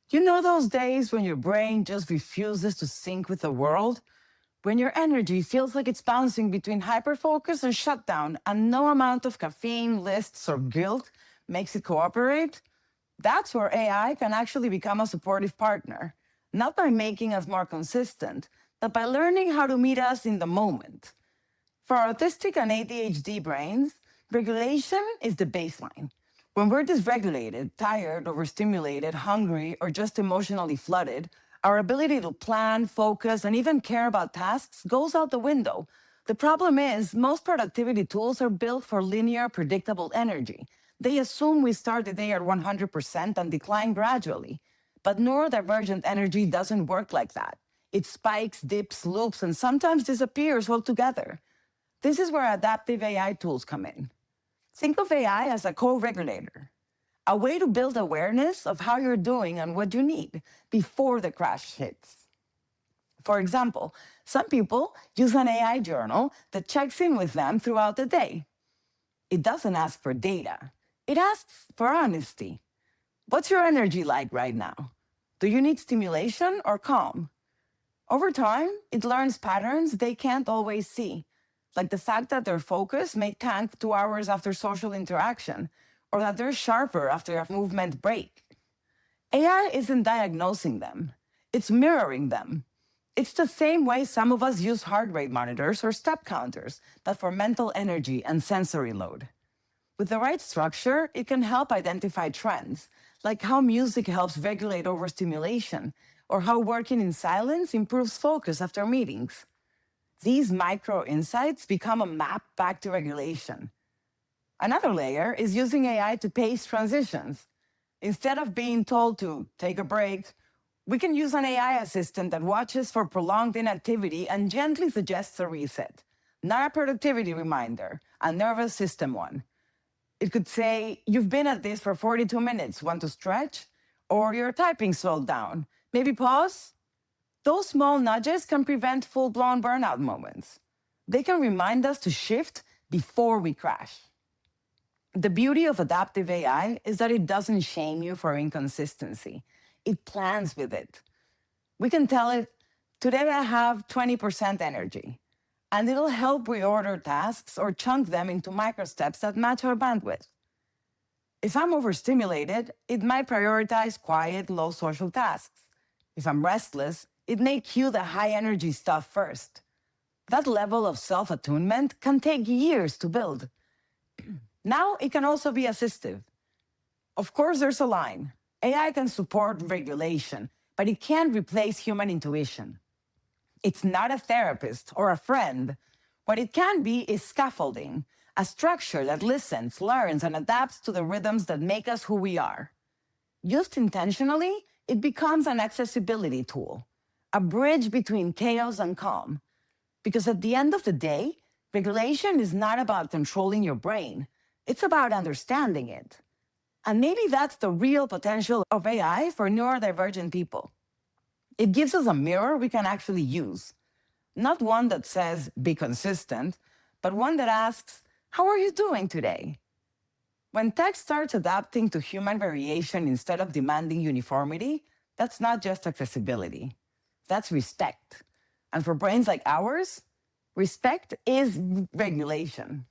You know those days when your brain just refuses to sync with the world? When your energy feels like it's bouncing between hyperfocus and shutdown, and no amount of caffeine, lists, or guilt makes it cooperate? That's where AI can actually become a supportive partner, not by making us more consistent, but by learning how to meet us in the moment. For autistic and ADHD brains, regulation is the baseline. When we're dysregulated, tired, overstimulated, hungry, or just emotionally flooded, our ability to plan, focus, and even care about tasks goes out the window. The problem is, most productivity tools are built for linear, predictable energy. They assume we start the day at 100% and decline gradually. But neurodivergent energy doesn't work like that. It spikes, dips, loops, and sometimes disappears altogether. This is where adaptive AI tools come in. Think of AI as a co-regulator, a way to build awareness of how you're doing and what you need before the crash hits. For example, some people use an AI journal that checks in with them throughout the day. It doesn't ask for data. It asks for honesty. What's your energy like right now? Do you need stimulation or calm? Over time, it learns patterns they can't always see, like the fact that their focus may tank 2 hours after social interaction, or that they're sharper after a movement break. AI isn't diagnosing them, it's mirroring them. It's the same way some of us use heart rate monitors or step counters, but for mental energy and sensory load. With the right structure, it can help identify trends, like how music helps regulate overstimulation, or how working in silence improves focus after meetings. These micro insights become a map back to regulation. Another layer is using AI to pace transitions. Instead of being told to take a break, we can use an AI assistant that watches for prolonged inactivity and gently suggests a reset, not a productivity reminder, a nervous system one. It could say, "You've been at this for 42 minutes, want to stretch?" Or "Your typing slowed down. Maybe pause?" Those small nudges can prevent full blown burnout moments. They can remind us to shift before we crash. The beauty of adaptive AI is that it doesn't shame you for inconsistency, it plans with it. We can tell it, "Today I have 20% energy," and it'll help reorder tasks or chunk them into micro steps that match our bandwidth. If I'm overstimulated, it might prioritize quiet, low social tasks. If I'm restless, it may cue the high energy stuff first. That level of self attunement can take years to build. Now it can also be assistive. Of course, there's a line. AI can support regulation, but it can't replace human intuition. It's not a therapist or a friend. What it can be is scaffolding, a structure that listens, learns, and adapts to the rhythms that make us who we are. Used intentionally, it becomes an accessibility tool, a bridge between chaos and calm. Because at the end of the day, regulation is not about controlling your brain, it's about understanding it. And maybe that's the real potential of AI for neurodivergent people. It gives us a mirror we can actually use. Not one that says, "be consistent," but one that asks, "How are you doing today?" When tech starts adapting to human variation instead of demanding uniformity, that's not just accessibility, that's respect. And for brains like ours, respect is regulation.